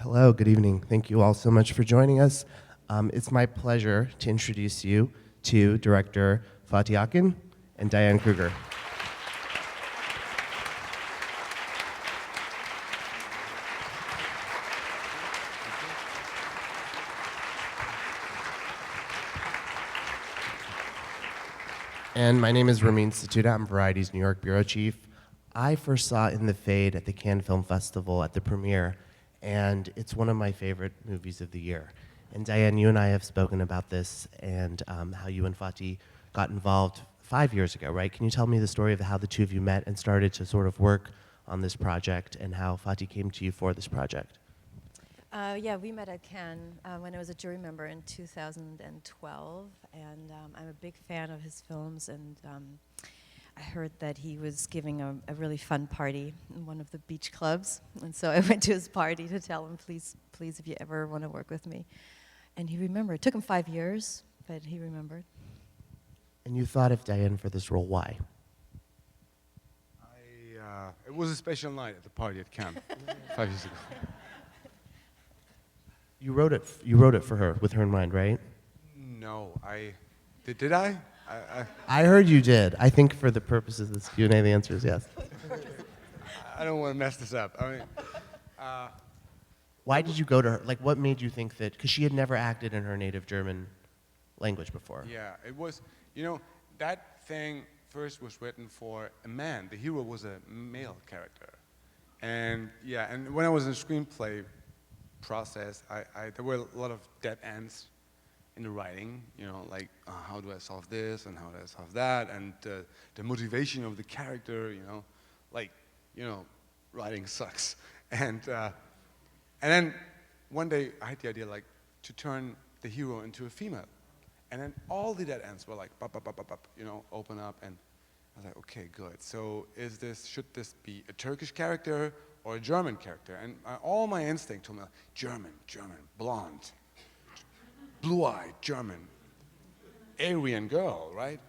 Hello, good evening. Thank you all so much for joining us. It's my pleasure to introduce you to director Fatih Akin and Diane Kruger. And my name is Ramin Satuda. I'm Variety's New York bureau chief. I first saw In the Fade at the Cannes Film Festival at the premiere, and it's one of my favorite movies of the year. And Diane, you and I have spoken about this and how you and Fatih got involved 5 years ago, right? Can you tell me the story of how the two of you met and started to sort of work on this project and how Fatih came to you for this project? Yeah, we met at Cannes when I was a jury member in 2012, and I'm a big fan of his films, and I heard that he was giving a really fun party in one of the beach clubs, and so I went to his party to tell him, please, if you ever want to work with me. And he remembered. It took him 5 years, but he remembered. And you thought of Diane for this role, why? It was a special night at the party at Cannes 5 years ago. You wrote it for her, with her in mind, right? No, did I? I heard you did. I think for the purposes of this Q&A, the answer is yes. I don't want to mess this up. I mean, why did you go to her? Like, what made you think that? Because she had never acted in her native German language before. Yeah, it was. You know, that thing first was written for a man. The hero was a male character, and yeah, and when I was in the screenplay process, there were a lot of dead ends in the writing, you know, like how do I solve this and how do I solve that, and the motivation of the character, you know, like, you know, writing sucks. And then one day I had the idea like to turn the hero into a female, and then all the dead ends were like you know, open up, and I was like, okay, good. So should this be a Turkish character or a German character? And all my instinct told me, like, German, blonde, blue-eyed, German, Aryan girl, right?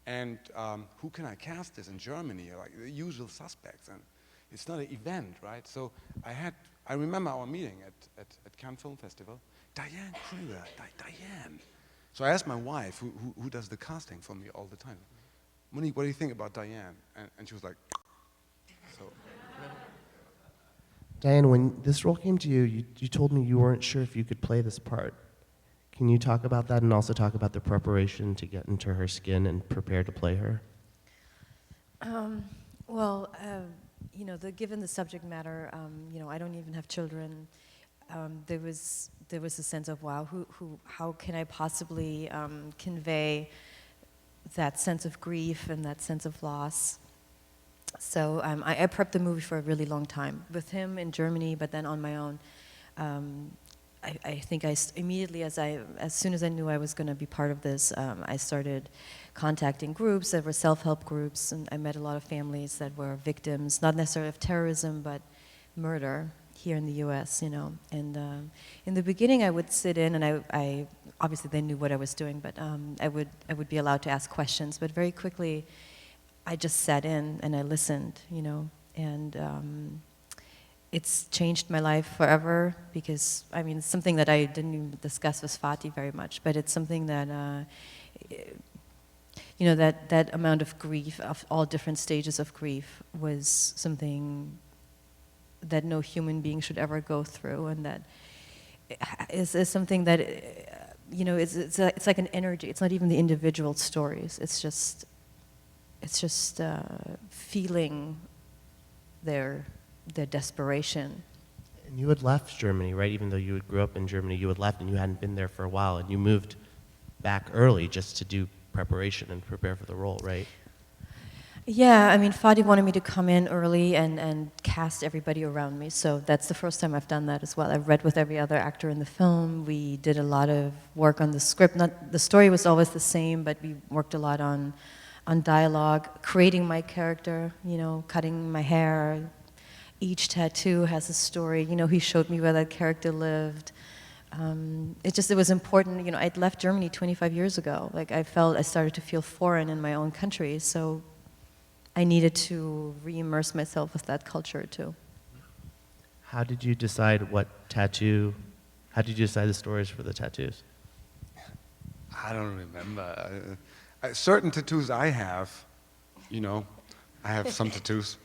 And who can I cast this in Germany? Like the usual suspects, and it's not an event, right? So I remember our meeting at Cannes Film Festival. Diane Kruger, Diane. So I asked my wife, who does the casting for me all the time, Monique, what do you think about Diane? And she was like, so. Diane, when this role came to you, you told me you weren't sure if you could play this part. Can you talk about that and also talk about the preparation to get into her skin and prepare to play her? You know, given the subject matter, you know, I don't even have children. There was a sense of, wow, how can I possibly convey that sense of grief and that sense of loss? So I prepped the movie for a really long time with him in Germany, but then on my own. I think immediately, as soon as I knew I was going to be part of this, I started contacting groups that were self-help groups, and I met a lot of families that were victims, not necessarily of terrorism, but murder here in the U.S., you know. And in the beginning, I would sit in, and I obviously they knew what I was doing, but I would be allowed to ask questions. But very quickly, I just sat in and I listened, you know, and it's changed my life forever because, I mean, it's something that I didn't even discuss with Fatih very much, but it's something that, you know, that amount of grief, of all different stages of grief, was something that no human being should ever go through, and that is something that, you know, it's like an energy. It's not even the individual stories. It's just feeling their desperation. And you had left Germany, right? Even though you had grew up in Germany, you had left and you hadn't been there for a while, and you moved back early just to do preparation and prepare for the role, right? Yeah, I mean, Fatih wanted me to come in early and cast everybody around me, so that's the first time I've done that as well. I've read with every other actor in the film. We did a lot of work on the script. The story was always the same, but we worked a lot on dialogue, creating my character, you know, cutting my hair. Each tattoo has a story. You know, he showed me where that character lived. It was important. You know, I'd left Germany 25 years ago. Like, I started to feel foreign in my own country, so I needed to re-immerse myself with that culture too. How did you decide how did you decide the stories for the tattoos? I don't remember. Certain tattoos I have, you know, I have some tattoos.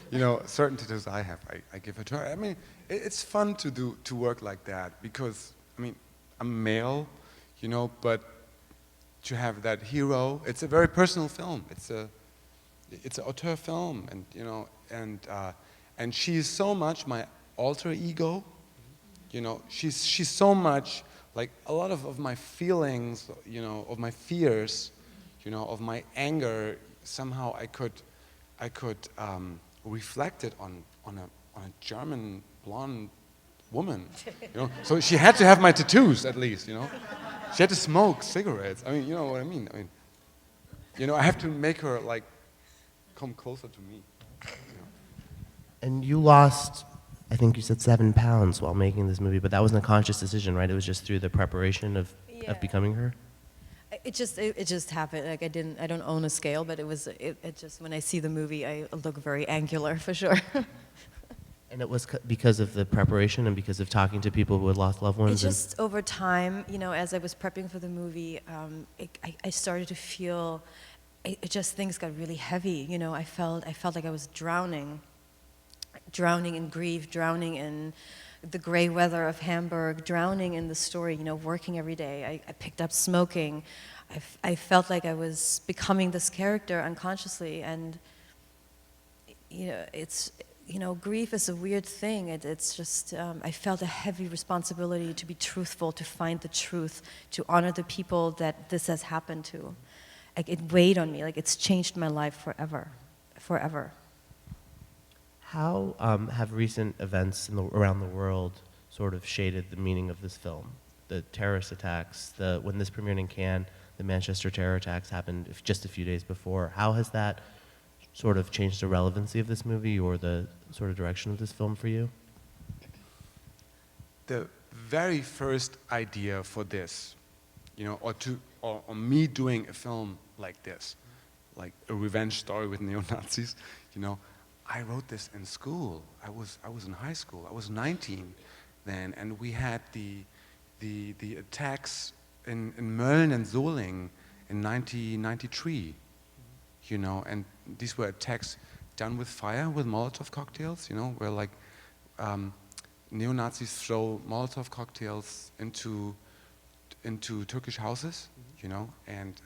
You know, certain tattoos I have, I give it to her. I mean, it's fun to work like that because, I mean, I'm male, you know, but to have that hero, it's a very personal film. It's an auteur film, and you know, and she's so much my alter ego. You know, she's so much like a lot of my feelings, you know, of my fears, you know, of my anger. Somehow I could reflect it on a German blonde woman. You know, so she had to have my tattoos at least. You know, she had to smoke cigarettes. I mean, you know what I mean. I mean, you know, I have to make her like come closer to me. And you lost, I think you said 7 pounds while making this movie, but that wasn't a conscious decision, right? It was just through the preparation of becoming her? It just happened. Like I don't own a scale, but it just, when I see the movie, I look very angular for sure. And it was because of the preparation and because of talking to people who had lost loved ones? It's just over time, you know, as I was prepping for the movie, I started to feel, things got really heavy. You know, I felt like I was drowning in grief, drowning in the gray weather of Hamburg, drowning in the story, you know, working every day. I picked up smoking. I felt like I was becoming this character unconsciously, and, you know, grief is a weird thing. It's just, I felt a heavy responsibility to be truthful, to find the truth, to honor the people that this has happened to. Like, it weighed on me, like it's changed my life forever. How have recent events around the world sort of shaded the meaning of this film? The terrorist attacks, when this premiered in Cannes, the Manchester terror attacks happened just a few days before. How has that sort of changed the relevancy of this movie or the sort of direction of this film for you? The very first idea for this, you know, or me doing a film like this, like a revenge story with neo-Nazis, you know, I wrote this in school. I was in high school. I was 19 then, and we had the attacks in Mölln and Solingen in 1993. You know, and these were attacks done with fire, with Molotov cocktails. You know, where like neo-Nazis throw Molotov cocktails into Turkish houses. You know, and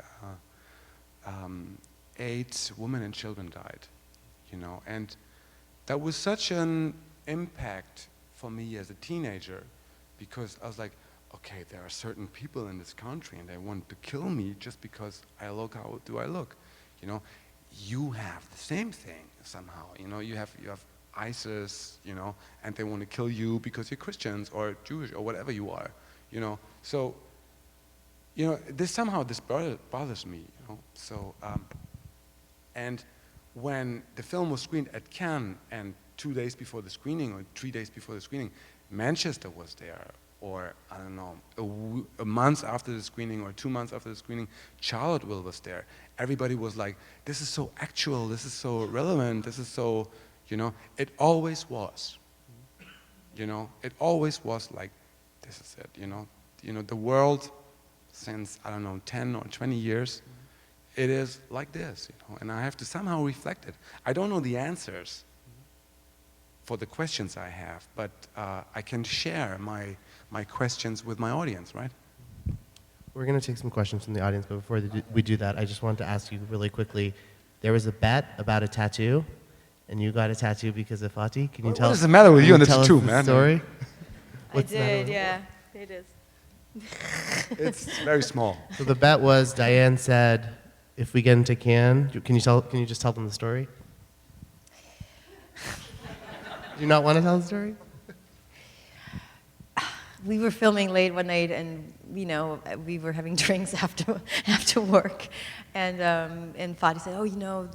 8 women and children died. You know, and that was such an impact for me as a teenager, because I was like, okay, there are certain people in this country and they want to kill me just because I look how do I look. You know, you have the same thing somehow. You know, you have ISIS, you know, and they want to kill you because you're Christians or Jewish or whatever you are. You know, so you know, this bothers me. You know, so and when the film was screened at Cannes, and 2 days before the screening or 3 days before the screening, Manchester was there, or I don't know, a month after the screening or 2 months after the screening, Charlottesville was there. Everybody was like, this is so actual, this is so relevant, this is so, you know, it always was. You know, it always was like, this is it, you know. You know, the world since, I don't know, 10 or 20 years, it is like this, you know, and I have to somehow reflect it. I don't know the answers for the questions I have, but I can share my questions with my audience, right? We're going to take some questions from the audience, but before we do that, I just wanted to ask you really quickly, there was a bet about a tattoo, and you got a tattoo because of Fatih. Can you tell us? What is the matter with you and the tattoo, the man? Story? I did, yeah, it is. It's very small. So the bet was, Diane said, if we get into Cannes, can you just tell them the story? Do you not want to tell the story? We were filming late one night, and you know, we were having drinks after work, and Fatih said, "Oh, you know,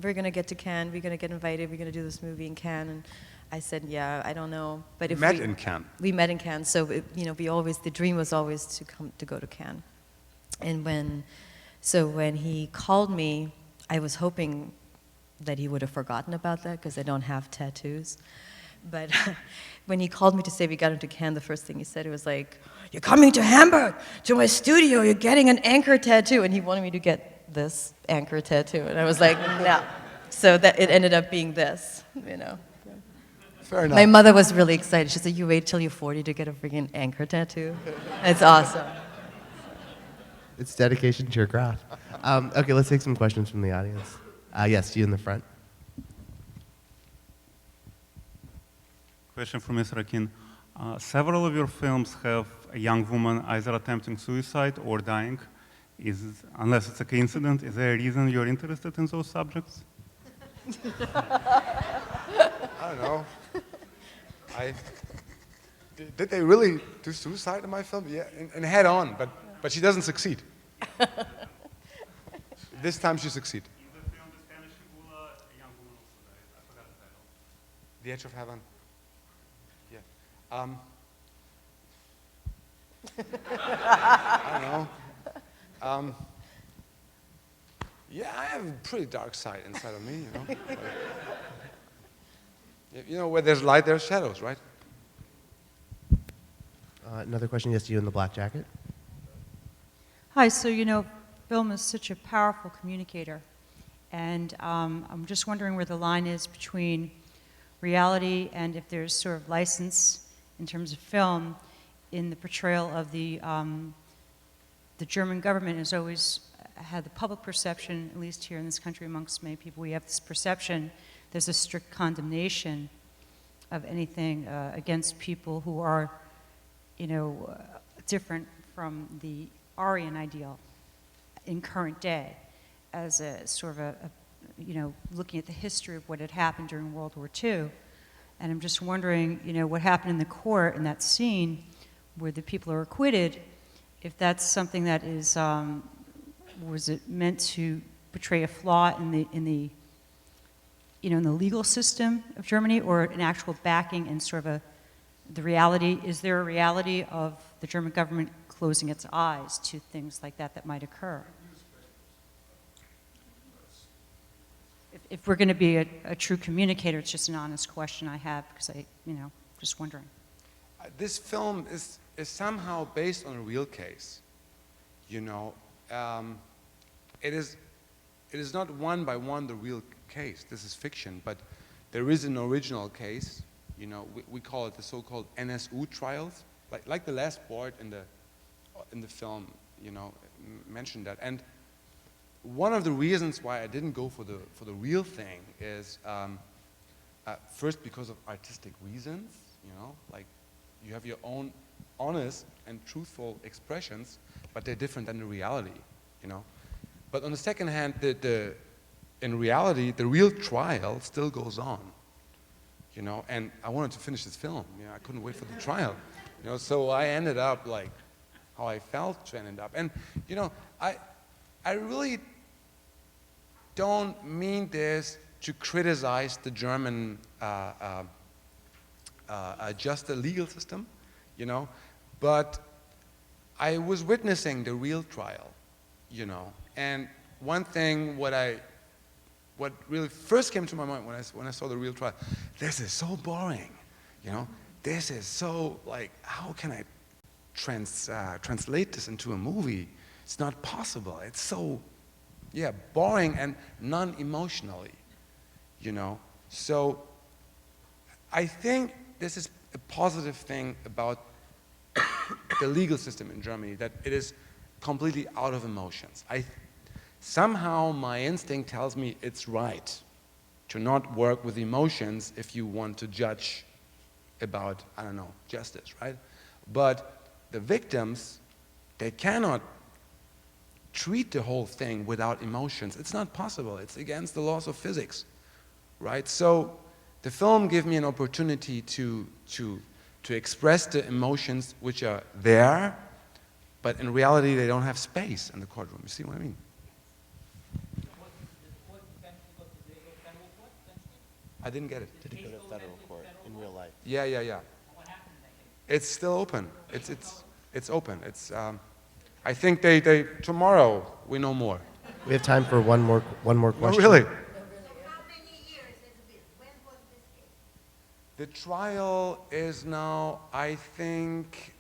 we're gonna get to Cannes. We're gonna get invited. We're gonna do this movie in Cannes." And I said, "Yeah, I don't know, but if Met in Cannes. We met in Cannes, so you know, the dream was always to go to Cannes, and when he called me, I was hoping that he would have forgotten about that because I don't have tattoos. But when he called me to say we got into Cannes, the first thing he said, it was like, "You're coming to Hamburg, to my studio, you're getting an anchor tattoo." And he wanted me to get this anchor tattoo. And I was like, no. So that it ended up being this, you know. Fair enough. My mother was really excited. She said, "You wait till you're 40 to get a freaking anchor tattoo." It's awesome. It's dedication to your craft. Okay, let's take some questions from the audience. Yes, you in the front. Question for Mr. Akin. Several of your films have a young woman either attempting suicide or dying. Unless it's a coincidence, is there a reason you're interested in those subjects? I don't know. Did they really do suicide in my film? Yeah, and head on, but she doesn't succeed. This time she succeeds. In the film, the Spanish Figula, a young woman also died. I forgot the title. The Edge of Heaven. Yeah. I don't know. Yeah, I have a pretty dark side inside of me, you know. You know, where there's light, there's shadows, right? Another question, yes, you in the black jacket. Hi, so you know, film is such a powerful communicator, and I'm just wondering where the line is between reality and if there's sort of license in terms of film in the portrayal of the German government has always had the public perception, at least here in this country amongst many people, we have this perception there's a strict condemnation of anything against people who are, you know, different from the Aryan ideal in current day, as a sort of a, you know, looking at the history of what had happened during World War II. And I'm just wondering, you know, what happened in the court in that scene where the people are acquitted, if that's something that is, was it meant to portray a flaw in the you know, in the legal system of Germany, or an actual backing and sort of the reality? Is there a reality of the German government closing its eyes to things like that that might occur? If we're going to be a true communicator, it's just an honest question I have, because you know, just wondering. This film is somehow based on a real case. You know, it is not one by one the real case. This is fiction, but there is an original case. You know, we call it the so-called NSU trials, like the last board in the film. You know, mentioned that. And one of the reasons why I didn't go for the real thing is first because of artistic reasons. You know, like you have your own honest and truthful expressions, but they're different than the reality. You know, but on the second hand, in reality, the real trial still goes on, you know, and I wanted to finish this film. You know, I couldn't wait for the trial, you know, so I ended up like how I felt to end up. And, you know, I really don't mean this to criticize the German just the legal system, you know, but I was witnessing the real trial, you know, and one thing what really first came to my mind when I saw the real trial, this is so boring, you know, this is so, like, how can I translate this into a movie? It's not possible. It's so, yeah, boring and non-emotionally, you know. So I think this is a positive thing about the legal system in Germany, that it is completely out of emotions. Somehow my instinct tells me it's right to not work with emotions if you want to judge about, I don't know, justice, right? But the victims, they cannot treat the whole thing without emotions. It's not possible. It's against the laws of physics, right? So the film gave me an opportunity to express the emotions which are there, but in reality they don't have space in the courtroom. You see what I mean? I didn't get it. Did it go to federal court in real life? Yeah. It's still open. It's open. I think they tomorrow we know more. We have time for one more Oh, question. really? How many years has it been? When was this case? The trial is now, I think,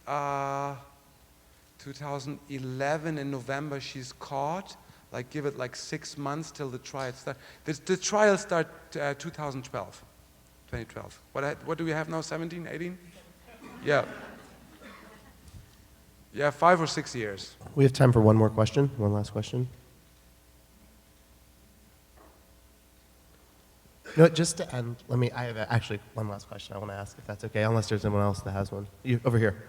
2011 in November she's caught. Like, give it like 6 months till the trial starts. The trial starts 2012. What do we have now, 17, 18? Yeah. Yeah, 5 or 6 years. We have time for one more question, one last question. No, just to end, I have actually one last question I want to ask, if that's okay, unless there's anyone else that has one. Over here.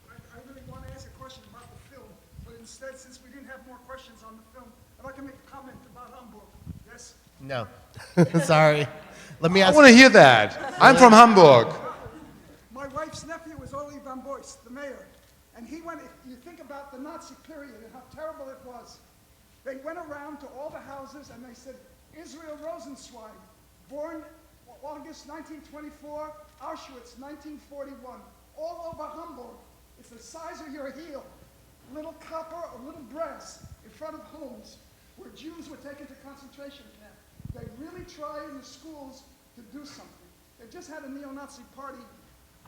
I really want to ask a question about the film, but instead, since we didn't have more questions on the film, I'd like to make a comment about Hamburg. Yes? No. Sorry. Let me I ask. want to hear that. I'm from Hamburg. My wife's nephew was Oli van Boyce, the mayor, and he went, if you think about the Nazi period and how terrible it was, they went around to all the houses and they said, Israel Rosenzweig, born August 1924, Auschwitz 1941, all over Hamburg. It's the size of your heel, little copper or little brass in front of homes where Jews were taken to concentration camp. They really tried in the schools to do something. They just had a neo-Nazi party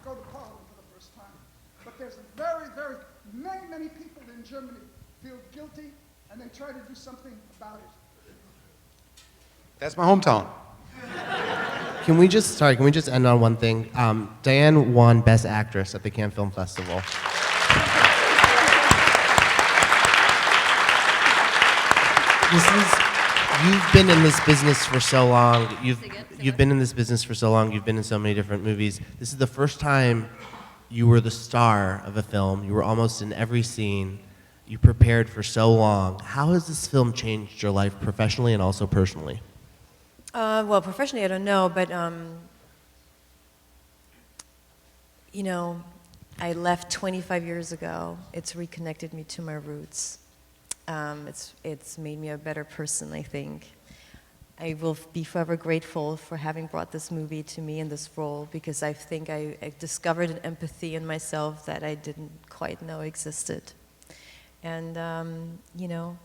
go to Parliament for the first time. But there's many people in Germany feel guilty and they try to do something about it. That's my hometown. Can we just end on one thing? Diane won Best Actress at the Cannes Film Festival. You've been in this business for so long. You've been in this business for so long. You've been in so many different movies. This is the first time you were the star of a film. You were almost in every scene. You prepared for so long. How has this film changed your life professionally and also personally? Well, professionally, I don't know, but you know, I left 25 years ago. It's reconnected me to my roots. It's made me a better person, I think. I will be forever grateful for having brought this movie to me in this role, because I think I discovered an empathy in myself that I didn't quite know existed. And, you know,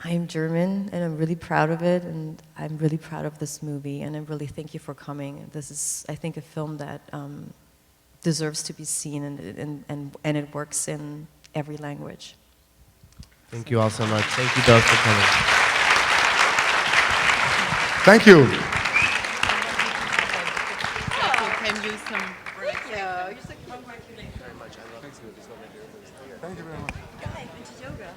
I am German, and I'm really proud of it, and I'm really proud of this movie, and I really thank you for coming. This is, I think, a film that deserves to be seen, and it works in every language. Thank you all so much. Thank you both for coming. Thank you. Can use some. Thank you. You're so congratulations. Thank you very much. Guys, into yoga.